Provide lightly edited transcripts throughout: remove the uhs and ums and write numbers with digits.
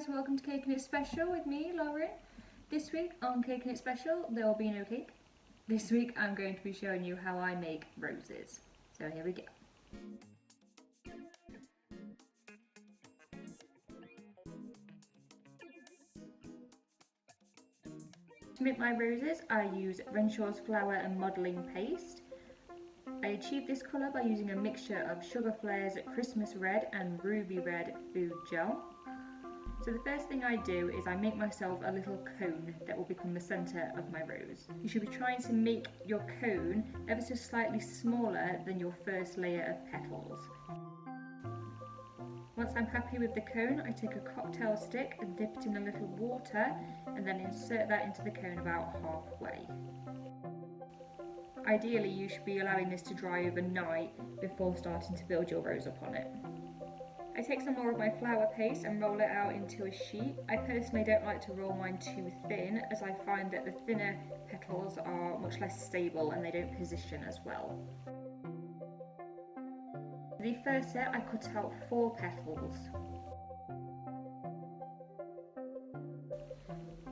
guys, welcome to Cake and It Special with me, Lauren. This week on Cake and It Special, there will be no cake. This week I'm going to be showing you how I make roses. So here we go. To make my roses, I use Renshaw's flour and modelling paste. I achieved this colour by using a mixture of Sugar Flares Christmas Red and Ruby Red food gel. So the first thing I do is I make myself a little cone that will become the centre of my rose. You should be trying to make your cone ever so slightly smaller than your first layer of petals. Once I'm happy with the cone, I take a cocktail stick and dip it in a little water and then insert that into the cone about halfway. Ideally, you should be allowing this to dry overnight before starting to build your rose upon it. I take some more of my flour paste and roll it out into a sheet. I personally don't like to roll mine too thin, as I find that the thinner petals are much less stable and they don't position as well. For the first set, I cut out 4 petals.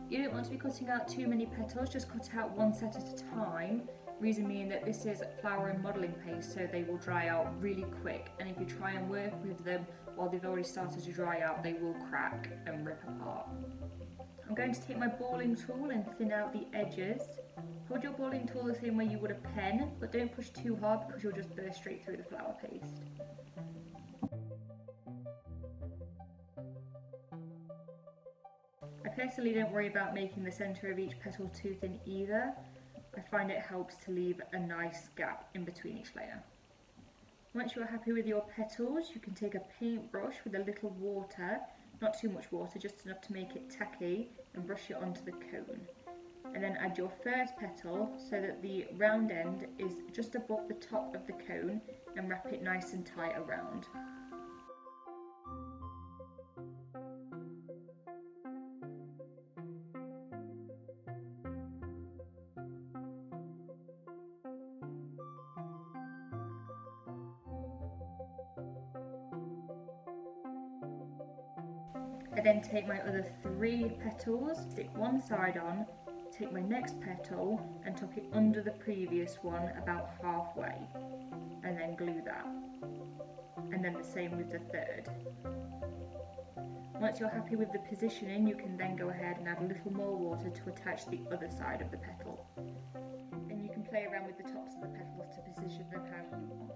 You don't want to be cutting out too many petals, just cut out one set at a time. Reason being that this is flour and modelling paste, so they will dry out really quick, and if you try and work with them while they've already started to dry out, they will crack and rip apart. I'm going to take my balling tool and thin out the edges. Hold your balling tool the same way you would a pen, but don't push too hard because you'll just burst straight through the flour paste. I personally don't worry about making the centre of each petal too thin either. I find it helps to leave a nice gap in between each layer. Once you're happy with your petals, you can take a paintbrush with a little water, not too much water, just enough to make it tacky, and brush it onto the cone. And then add your first petal so that the round end is just above the top of the cone, and wrap it nice and tight around. I then take my other 3 petals, stick one side on, take my next petal and tuck it under the previous one about halfway, and then glue that. And then the same with the third. Once you're happy with the positioning, you can then go ahead and add a little more water to attach the other side of the petal. And you can play around with the tops of the petals to position them how you want.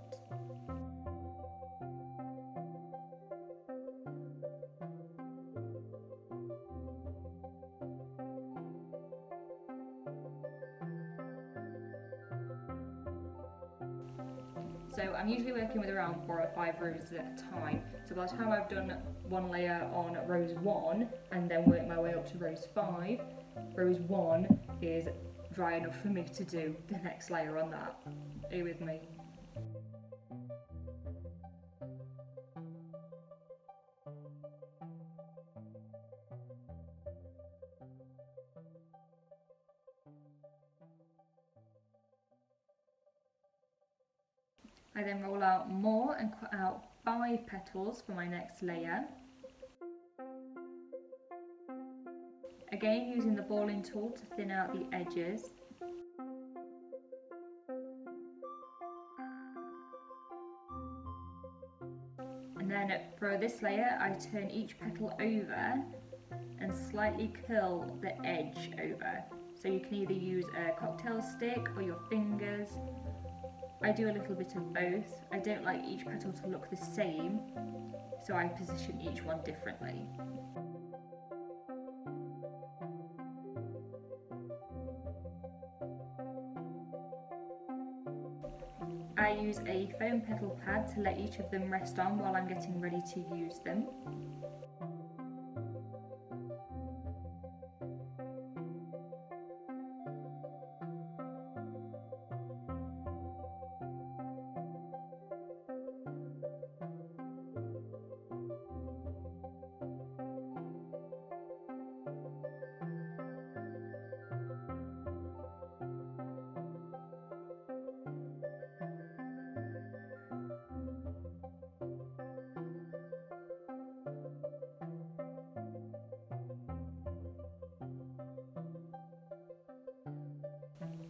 So I'm usually working with around 4 or 5 roses at a time. So by the time I've done one layer on rose 1 and then work my way up to rose 5, rose 1 is dry enough for me to do the next layer on that. Are you with me? I then roll out more and cut out 5 petals for my next layer. Again, using the balling tool to thin out the edges. And then for this layer, I turn each petal over and slightly curl the edge over. So you can either use a cocktail stick or your fingers. I do a little bit of both. I don't like each petal to look the same, so I position each one differently. I use a foam petal pad to let each of them rest on while I'm getting ready to use them.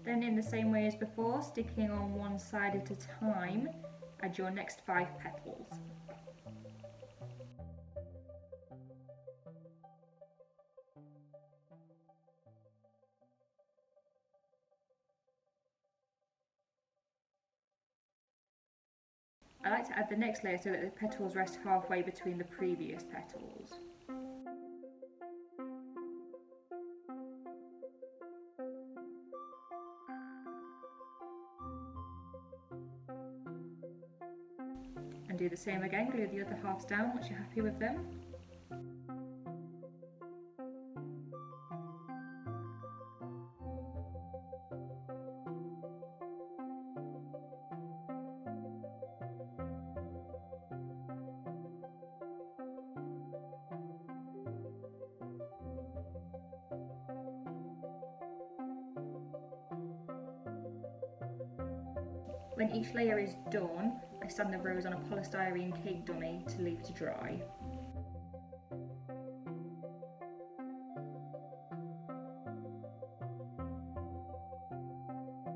Then in the same way as before, sticking on one side at a time, add your next 5 petals. I like to add the next layer so that the petals rest halfway between the previous petals. And do the same again, glue the other halves down once you're happy with them. When each layer is done, I stand the rose on a polystyrene cake dummy to leave to dry.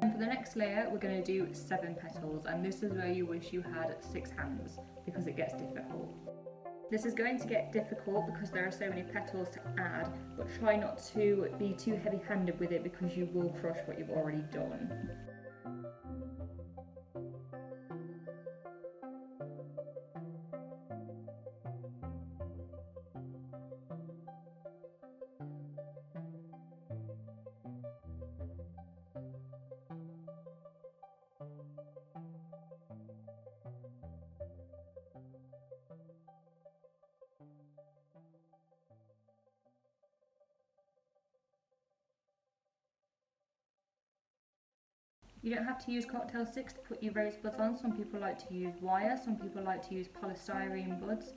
And for the next layer, we're going to do 7 petals, and this is where you wish you had 6 hands, because it gets difficult. This is going to get difficult because there are so many petals to add, but try not to be too heavy-handed with it because you will crush what you've already done. You don't have to use cocktail sticks to put your rose buds on. Some people like to use wire, some people like to use polystyrene buds.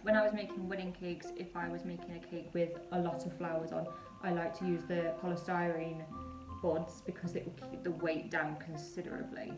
When I was making wedding cakes, if I was making a cake with a lot of flowers on, I like to use the polystyrene buds because it will keep the weight down considerably.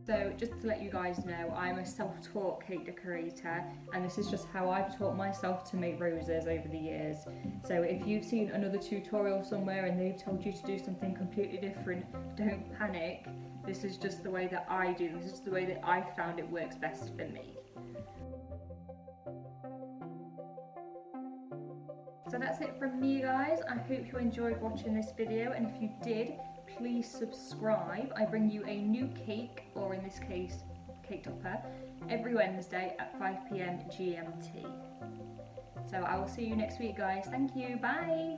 So just to let you guys know, I'm a self-taught cake decorator, and this is just how I've taught myself to make roses over the years. So if you've seen another tutorial somewhere and they've told you to do something completely different, don't panic. This is just the way that I do. This is the way that I found it works best for me. So that's it from me, guys. I hope you enjoyed watching this video, and if you did, please subscribe. I bring you a new cake, or in this case, cake topper, every Wednesday at 5 PM GMT. So I will see you next week, guys. Thank you. Bye.